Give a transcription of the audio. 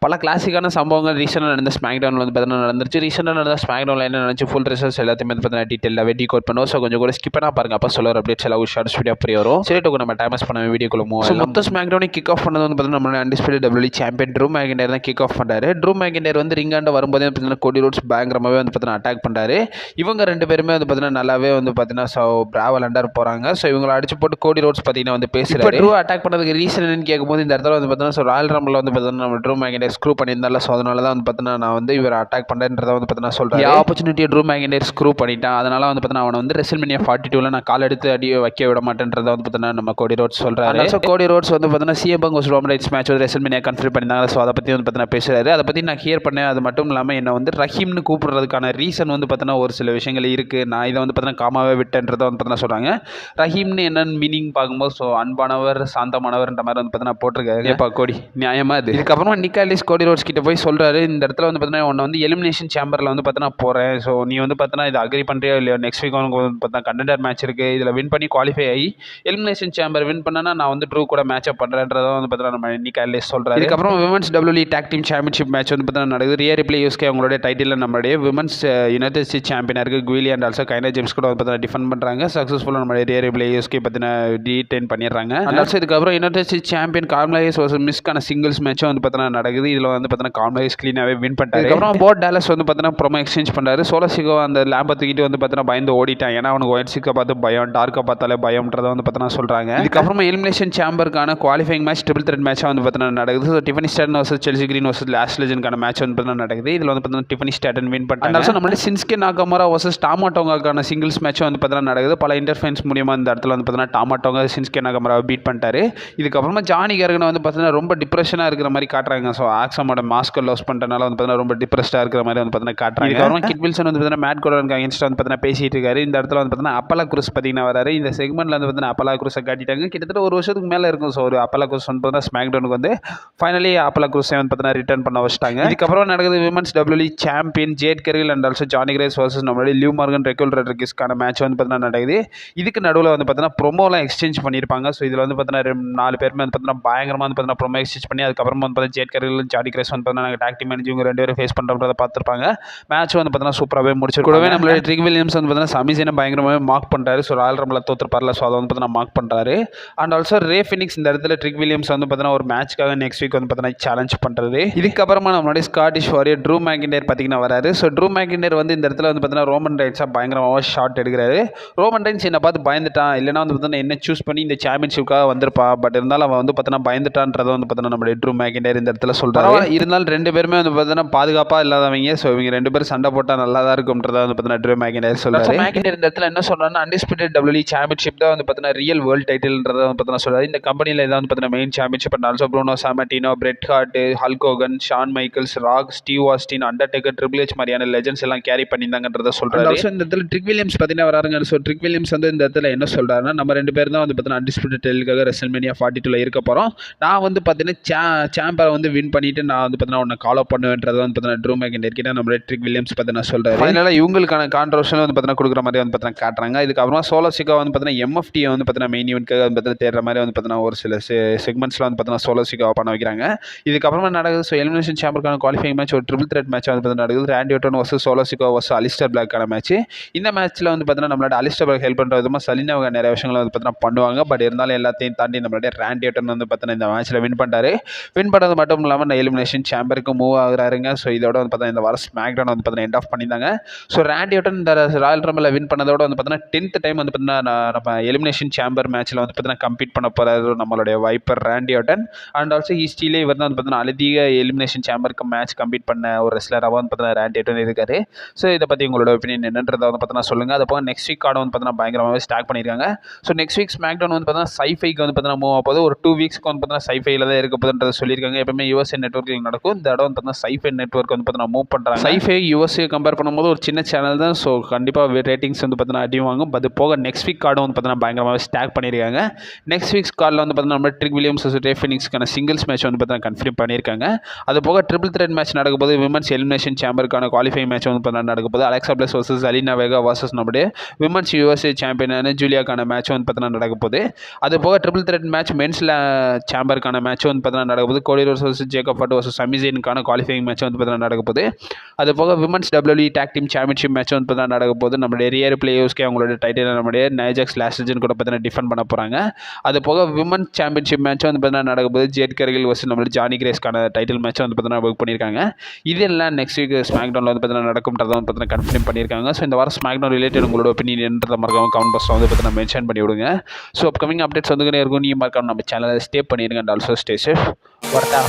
பல கிளாசிக்கான சம்பவங்கள் ரீசெண்டாக நடந்த ஸ்மாக்டவுனில் வந்து பார்த்தீங்கன்னா நடந்துருச்சு. ரீசெண்டாக நடந்த ஸ்மாக்டவுனில் என்ன நடந்துச்சு ஃபுல் ரிசல்ட்ஸ் எல்லாத்தையுமே வந்து பார்த்தீங்கன்னா டீட்டெயிலாக டீகோட் பண்ணுவோம். ஸோ கொஞ்சம் கூட ஸ்கிப் பண்ணால் பாருங்க, அப்போ சொல்ல அப்டேட்ஸ் எல்லாம் ஷார்ட்ஸ் வீடியோ அப்படி வரும். சரிட்டு நம்ம டைமஸ் பண்ண வீடியோக்குள்ள மூவ் ஆகும். மொத்த ஸ்மாக்டவுனை கிக் ஆஃப் பண்ணது வந்து பார்த்தீங்கன்னா நம்ம undisputed WWE champion true McIntyre தான் கிக் ஆஃப் பண்ணுறாரு. ட்ரூ மேக்கின்டையர் வந்து ரிங்காண்ட வரும்போதே பார்த்தீங்கன்னா கோடி ரோட்ஸ் பயங்கரமாகவே வந்து பார்த்தீங்கன்னா அட்டாக் பண்ணுறாரு. இவங்க ரெண்டு பேருமே வந்து பார்த்தீங்கன்னா நல்லாவே வந்து பார்த்தீங்கன்னா பிராவல் அண்டர் போகிறாங்க. ஸோ இவங்களை அடிச்சு போட்டு கோடி ரோட்ஸ் பார்த்தீங்கன்னா வந்து பேசுகிறாரு. ட்ரூ அட்டாக் பண்ணதுக்கு ரீசன் என்னன்னு கேட்கும்போது இந்த இடத்துல வந்து பார்த்தீங்கன்னா ராயல் ரம்பில் வந்து பார்த்தீங்கன்னா நம்ம ட்ரூ மேக்கின்டையர் ஸ்க்ரூ பண்ணியிருந்தால. ஸோ அதனால தான் வந்து பார்த்தீங்கன்னா நான் வந்து இவர் அட்டாக் பண்ணுறேன்றதை வந்து பார்த்தீங்கன்னா சொல்கிறேன். ஆப்பர்ச்சுனிட்டியை ட்ரூ மேக்கின்டையர் ஸ்க்ரூ பண்ணிட்டான். அதனால வந்து பார்த்தீங்கன்னா அவனை வந்து ரெசல்மேனியா 42 நான் கால் எடுத்து அடி வைக்க விட மாட்டேன்றதை வந்து பார்த்தீங்கன்னா நம்ம கோடி ரோட்ஸ் சொல்கிறாரு. ஸோ கோடி ரோட்ஸ் வந்து பார்த்தீங்கன்னா CM Punk vs Roman rhymes match வந்து ரெசல்மேனியா கன்ஃபர்ம் பண்ணியிருந்தாங்க. ஸோ அதை பற்றி வந்து பார்த்தீங்கன்னா பேசுகிறாரு. அதை பற்றி நான் ஹியர் பண்ணேன். அது மட்டும் இல்லாமல் என்ன வந்து ரஹீம்னு கூப்பிடுறதுக்கான ரீசன் வந்து பார்த்தீங்கன்னா ஒரு சில விஷயங்கள் இருக்குது. நான் இதை வந்து பார்த்தீங்கன்னா காமாவே விட்டேன்றதை வந்து பார்த்தீங்கன்னா சொல்கிறாங்க. ரஹீம்னு என்னென்னு மீனிங் பார்க்கும்போது ஸோ அன்பானவர் சாந்தமானவர்ன்ற மாதிரி வந்து பார்த்தீங்கன்னா போட்டிருக்காரு. ஏப்பா கோடி நியாயமா இது. இதுக்கப்புறமா நிக்காலிஸ் கோடி ரோட்ஸ் கிட்ட போய் சொல்கிறாரு, இந்த இடத்துல வந்து பார்த்தீங்கன்னா உன்னை வந்து எலிமினேஷன் சேம்பரில் வந்து பார்த்தீங்கன்னா போகிறேன். ஸோ நீ வந்து பார்த்தீங்கன்னா இதை அக்ரி பண்ணுறியா இல்லையா? நெக்ஸ்ட் வீக் உனக்கு வந்து பார்த்தீங்கன்னா கண்டெண்டர் மேட்ச் இருக்குது. இதில் வின் பண்ணி குவாலிஃபை ஆகி எலிமினேஷன் சேம்பர் வின் பண்ணனா நான் வந்து ட்ரூ கூட மேட்ச் அப் பண்ணுறேன்றதை வந்து பார்த்தீங்கன்னா நம்ம நிக்காலிஸ் சொல்கிறாரு. இதுக்கப்புறம் women's WWE talk team championship match வந்து பார்த்தீங்கன்னா நடக்குது. ரியா ரிப்ளே யூஸ்கே அவங்களுடைய டைட்டில் நம்மளுடைய விமன்ஸ் யுனைடெட் ஸ்டேட்ஸ் சாம்பியனாக இருக்குது குவிலி அண்ட் ஆல்சோ கைனா ஜேம்ஸ் கூட வந்து பார்த்தீங்கன்னா டிஃபெண்ட் பண்ணுறாங்க. சக்ஸஸ்ஃபுல்லாக நம்மளுடைய ரியா ரிப்ளே யூஸ்கே பார்த்தீங்கன்னா டீடைன் பண்ணிடுறாங்க. அண்ட் ஆல்சோ இதுக்கப்புறம் United States champion Carmelo Hayes versus மிஸ்க்கான சிங்கிள்ஸ் மேட்சும் வந்து பார்த்தீங்கன்னா நடக்குது. இதில் வந்து பார்த்தீங்கன்னா கார்மலா ஹேஸ் க்ளீனாகவே வின் பண்ணிட்டாரு. அதுக்கப்புறம் போட் டாலஸ் வந்து பார்த்தீங்கன்னா ப்ரோமோ எக்ஸ்சேஞ்ச் பண்ணுறாரு. சோலோசிகோ அந்த லேம்பை தூக்கிட்டு வந்து பார்த்தீங்கன்னா பயந்து ஓடிட்டான். ஏன்னா அவனுக்கு ஒயிட் சிக்கை பார்த்து பயம், டார்க்கை பார்த்தாலே பயம்ன்றதை வந்து பார்த்தீங்கன்னா சொல்கிறாங்க. இதுக்கப்புறமா எலிமினேஷன் சேம்பருக்கான குவாலிஃபைங் மேட்ச் ட்ரிபிள் த்ரெட் மேட்சாக வந்து பார்த்தீங்கன்னா நடக்குது. So Tiffany Stratton versus Chelsea Green versus last லெஜெண்டுக்கான மேட்ச் வந்து பார்த்தீங்கன்னா நடக்குது. இதில் வந்து பார்த்தீங்கன்னா டிஃபனி ஸ்டாட்டன் வின் பண்ணிட்டாங்க. ஆல்சோ நம்மளுடைய சின்ஸ்கே நாகமாரா வர்சஸ் டாமாட்டோங்கான சிங்கிள்ஸ் மேட்சும் வந்து பார்த்தீங்கன்னா நடக்குது. பல இன்டர்ஃபென்ஸ் மூலியமாக இந்த இடத்துல வந்து பார்த்தீங்கன்னா டாமாட்டோங்கா சின்ஸ்கே நாகமாராவை பீட் பண்ணிட்டாரு. இதுக்கப்புறமா ஜானி கர்கனை வந்து பார்த்தீங்கன்னா ரொம்ப டிப்ரெஷனாக இருக்கிற மாதிரி காட்டுறாங்க. ஸோ ஆக்ஸமோட மாஸ்கை லாஸ் பண்ணுறதுனால வந்து பார்த்தீங்கன்னா ரொம்ப டிப்ரெஸ்டாக இருக்கிற மாதிரி வந்து பார்த்தீங்கன்னா காட்டுறாங்க. இதுக்கப்புறம் கிட் வில்சன் வந்து பார்த்தீங்கன்னா மேட் கோடனுக்கு அகேன்ஸ்டாக வந்து பார்த்தீங்கன்னா பேசிட்டு இருக்காரு. இந்த இடத்துல வந்து பார்த்தீங்கன்னா அப்பலா குரூஸ் பார்த்தீங்கன்னா வராரு. இந்த செக்மெண்ட்ல வந்து பார்த்தீங்கன்னா அப்பலா குரூஸை காட்டிட்டாங்க. கிட்டத்தட்ட ஒரு வருஷத்துக்கு மேலே இருக்கும். ஸோ ஒரு அப்பலா குரூஸ் வந்து பார்த்தீங்கன்னா ஸ்மாக்டவுனுக்கு வந்து ஃபைனலி அப்பலா குரூஸை வந்து பார்த்தீங்கன்னா ரிட்டர்ன் பண்ண வச்சிட்டாங்க. இதுக்கப்புறம் நடக்குது women's WWE champion Jade Cargill and also Jordynne Grace versus நம்மளுடைய லிவ் மார்கன் ரெக்குல் ரெட்ரிகிஸ்க்கான மேட்ச் வந்து பார்த்தீங்கன்னா நடக்குது. இதுக்கு நடுவில் வந்து பார்த்தீங்கன்னா ப்ரோமோலாம் எக்ஸ்சேஞ்ச் பண்ணியிருப்பாங்க. ஸோ இதில் வந்து பார்த்தீங்கன்னா 4 பேருமே வந்து பார்த்தீங்கன்னா பயங்கரமாக வந்து பார்த்தீங்கன்னா ப்ரோமோ எக்ஸ்சேஞ்ச் பண்ணி அதுக்கப்புறம் வந்து பார்த்தீங்கன்னா ஜேட் கெர்கில் ஜானி கிரேஸ் வந்து பார்த்தீங்கன்னா நாங்கள் டாக் டீம் மேனேஜ் இவங்க 2 பேரும் ஃபேஸ் பண்ணுறத பார்த்துருப்பாங்க. மேட்ச் வந்து பார்த்தீங்கன்னா சூப்பராகவே முடிச்சு கூடவே நம்மளுடைய ட்ரிக் வில்லியம்ஸ் வந்து பார்த்தீங்கன்னா சமிசனை பயங்கரமாகவே மார்க் பண்ணுறாரு. ஸோ ராயல் ரம்பில் தோற்றுப்பார்ல. ஸோ அதை வந்து பார்த்தீங்கன்னா மார்க் பண்ணுறாரு. அண்ட் ஆல்சோ ரே ஃபினிக்ஸ் இந்த இடத்துல ட்ரிக் வில்லியம்ஸ் வந்து பார்த்தீங்கன்னா ஒரு மேட்ச்க்காக நெக்ஸ்ட் வீக் வந்து பார்த்தீங்கன்னா சேலஞ்ச் பண்ணுறது. இதுக்கப்புறமா நம்மளுடைய ஸ்காட்டிஷ் வாரியர் ட்ரூ மேக்கின்டையர் பார்த்தீங்கன்னா வராரு. ஸோ ட்ரூ மேக்கின்டையர் வந்து இந்த இடத்துல வந்து பார்த்தீங்கன்னா ரோமன் ரைன்ஸாக பயங்கரமாக ஷாட் எடுக்கிறாரு. ரோமன் ரைன்ஸ் என்னை பார்த்து பயந்துட்டான், இல்லைனா வந்து பார்த்தீங்கன்னா என்ன சூஸ் பண்ணி இந்த சாம்பியன்ஷிப்காக வந்திருப்பான். பட் இருந்தாலும் அவன் வந்து பார்த்தீங்கன்னா பயந்துட்டான்றதை வந்து பார்த்தீங்கன்னா நம்மளுடைய ட்ரூ மேக்கின்டையர் இந்த இடத்துல சொல்கிறாரு. இருந்தாலும் 2 பேருமே வந்து பார்த்தீங்கன்னா பாதுகாப்பாக இல்லாதவங்க. ஸோ இவங்க 2 பேரும் சண்டை போட்டால் நல்லா தான் இருக்கும்ன்றதை வந்து பார்த்தீங்கன்னா ட்ரூ மேக்கின்டையர் சொல்கிறாரு. மேக்கின்டையர் இந்த இடத்துல என்ன சொல்கிறாருன்னா அன்டிஸ்பியூட்டட் WWE சாம்பியன்ஷிப் தான் வந்து பார்த்தீங்கன்னா ரியல் வேர்ல்டு டைட்டில்ன்றதை வந்து பார்த்தீங்கன்னா சொல்கிறாரு. இந்த கம்பெனியில் இதான் வந்து பார்த்தீங்கன்னா main championship. And also Bruno Sammartino, Bret Hart, Hulk Hogan, Shawn Michaels, Rock, Steve Austin, Undertaker, Triple H மாதிரியான லெஜெண்ட்ஸ் எல்லாம் கேரி பண்ணியிருந்தாங்கன்றதை சொல்கிறாரு. இந்த இடத்துல ட்ரிக் வில்லியம்ஸ் பார்த்தீங்கன்னா வராருங்க. ஸோ ட்ரிக் வில்லியம்ஸ் வந்து இந்த இடத்துல என்ன சொல்கிறாருன்னா நம்ம 2 பேர் தான் வந்து பார்த்தீங்கன்னா அன்டிஸ்பியூட்டட் டைட்டிலுக்காக ரெசல்மேனியா 42 இருக்க போகிறோம். நான் வந்து பார்த்தீங்கன்னா சாம்பரை வந்து வின் பண்ணிட்டு நான் வந்து பார்த்தீங்கன்னா உன்னை கால் அப் பண்ணுவேன்றதை வந்து பார்த்தீங்கன்னா ட்ரூ மேக்கின்டையர் கிட்ட நம்மளுடைய ட்ரிக் வில்லியம்ஸ் பார்த்தீங்கன்னா சொல்கிறாரு. ஃபைனலாக இவங்களுக்கான கான்ட்ரோவர்ஷியல் வந்து பார்த்தீங்கன்னா கொடுக்குற மாதிரி வந்து பார்த்தீங்கன்னா காட்டுறாங்க. இதுக்கப்புறமா சோலோசிகா வந்து பார்த்தீங்கன்னா MFT வந்து பார்த்தீங்கன்னா மெயின் ஈவெண்ட்காக வந்து பார்த்தீங்கன்னா தேடுற மாதிரி வந்து பார்த்தீங்கன்னா ஒரு சில செக்மெண்ட்ஸில் வந்து பார்த்தீங்கன்னா சோலோசிகா பண்ண வைக்கிறாங்க. இதுக்கப்புறமா நடக்குது. ஸோ எலிமினேஷன் சாம்பருக்கான குவாலிஃபைங் மேட்ச் ஒரு ட்ரிபிள் த்ரெட் மேட்ச் வந்து பார்த்தீங்கன்னா நடக்குது. ராண்டி Ardern versus சோலோசிகா versus Alistair பிளாக்கான match. இந்த மேட்ச்சில் வந்து பார்த்தீங்கன்னா நம்மளோட அலிஸ்டர் பிளாக் ஹெல்ப் பண்ணுற விதமாக சலினாவை நிறைய விஷயங்களை வந்து பார்த்தீங்கன்னா பண்ணுவாங்க. பட் இருந்தாலும் எல்லாத்தையும் தாண்டி நம்மளுடைய ராண்டி ஆர்டன் வந்து பார்த்தீங்கன்னா இந்த மேட்ச்சில் வின் பண்ணிட்டாரு. வின் பண்ணது மட்டும் இல்லாமல் நான் எலிமினேஷன் சாம்பருக்கு மூவ் ஆகுறாருங்க. ஸோ இதோட வந்து பார்த்தீங்கன்னா இந்த வாரம் ஸ்மாக்டவுன் வந்து பார்த்தீங்கன்னா எண்ட் ஆஃப் பண்ணியிருந்தாங்க. ஸோ ராண்டி ஆர்டன் இந்த ராயல் ரம்பில் வின் பண்ணதோட வந்து பார்த்தீங்கன்னா 10th டைம் வந்து பார்த்தீங்கன்னா நம்ம எலிமினேஷன் சாம்பர் மேட்ச்சில் வந்து பார்த்தீங்கன்னா கம்பீட் பண்ண போகிறாரு நம்மளுடைய viper Randy Orton. And also ஹிஸ்ட்ரியிலே இவர் தான் வந்து பார்த்தீங்கன்னா அதிக எலிமினேஷன் சாம்பருக்கு மேட்ச் கம்பீட் பண்ண ஒரு ரெஸ்லராக வந்து பார்த்தீங்கன்னா ராண்டி ஆர்டன் இருக்காரு. ஸோ இதை பற்றி உங்களோட ஒப்பீனியன் என்னன்றதை வந்து பார்த்தீங்கன்னா சொல்லுங்கள். அது போக நெக்ஸ்ட் வீக் கார்டு வந்து பார்த்தீங்கன்னா பயங்கரமாகவே ஸ்டாக் பண்ணியிருக்காங்க. ஸோ நெக்ஸ்ட் வீக் ஸ்மாக்டவுன் வந்து பார்த்தீங்கன்னா சைஃபைக்கு வந்து பார்த்தீங்கன்னா மூவ் ஆகுது. ஒரு 2 வீக்ஸ்க்கு வந்து பார்த்தீங்கன்னா சைஃபைல தான் இருக்க போதுன்றதை சொல்லியிருக்காங்க. எப்பவுமே USA நெட்வொர்க்கில் நடக்கும். இந்த இடம் வந்து பார்த்தீங்கன்னா சைஃபை நெட்வொர்க் வந்து பார்த்தீங்கன்னா மூவ் பண்ணுறாங்க. சைஃபை USA கம்பேர் பண்ணும்போது ஒரு சின்ன சேனல் தான். ஸோ கண்டிப்பாக ரேட்டிங்ஸ் வந்து பார்த்தீங்கன்னா அடி வாங்கும். அது போக நெக்ஸ்ட் வீக் கார்டு வந்து பார்த்தீங்கன்னா பயங்கரமாகவே ஸ்டாக் பண்ணியிருக்காங்க. நெக்ஸ்ட் வீக்ஸ் கார்டில் வந்து பார்த்தீங்கன்னா நம்ம ட்ரிக் வில்லியம்ஸ் ரே ஃபினிக்ஸ்க்கான சிங்கிள்ஸ் மேட்ச் வந்து பார்த்தீங்கன்னா கன்ஃபார்ம் பண்ணியிருக்காங்க. அது போக ட்ரிபிள் த்ரெட் மேட்ச் நடக்கும்போது விமன்ஸ் எலிமினேஷன் சாம்பருக்கான குவாலிஃபை மேட்ச் வந்து பார்த்தீங்கன்னா நடக்கும்போது Alexa Bliss versus Alina Vega versus நம்முடைய விமன்ஸ் USA சாம்பியனான ஜூலியாக்கான மேட்ச் வந்து பார்த்தீங்கன்னா நடக்கும்போது அது போக ட்ரிபிள் த்ரெட் மேட்ச் மென்ஸ் சாம்பருக்கான மேட்ச் வந்து பார்த்தீங்கன்னா நடக்கும்போது கோடி ரோட்ஸ் வர்சஸ் ஜேக்கப் கஃபர்ட் வர்சஸ் சமிசைனுக்கான குவாலிஃபைங் மேட்ச் வந்து பார்த்தீங்கன்னா நடக்க போகுது. அது போக women's WWE tag team championship match வந்து பார்த்தீங்கன்னா நடக்க போகுது. நம்மளுடைய ரியர் பிளேயர்ஸ்க்கு அவங்களோட டைட்டில் நம்மளுடைய நைஜாக்ஸ் லாஸ்ட் சீசன் கூட பார்த்தீங்கன்னா டிஃபெண்ட் பண்ண போகிறாங்க. அது போக விமன்ஸ் சாம்பியன்ஷிப் மேட்ச் வந்து பார்த்தீங்கன்னா நடக்க போகுது. ஜெட் கர்கில் வர்சஸ் நம்மளுடைய ஜானி கிரேஸ்க்கான டைட்டில் மேட்ச் வந்து பார்த்தீங்கன்னா புக் பண்ணியிருக்காங்க. இதெல்லாம் நெக்ஸ்ட் வீக் ஸ்மாக் டவுனில் வந்து பார்த்தீங்கன்னா நடக்கும்ன்றதை வந்து பார்த்தீங்கன்னா கன்ஃபார்ம் பண்ணியிருக்காங்க. ஸோ இந்த வாரம் ஸ்மாக் டவுன் ரிலேட்டட் உங்களோட ஒப்பீனியன்றதை மறக்காம கமெண்ட் பாக்ஸில் வந்து பார்த்தீங்கன்னா மென்ஷன் பண்ணி விடுங்க. ஸோ அப்கமிங் அப்டேட்ஸ் வந்துக்கிட்டே இருக்கும். நீங்கள் மறக்காம நம்ம சேனலை ஸ்டே பண்ணிடுங்க அண்ட் ஆல்சோ ஸ்டே சேஃப். வரட்டா.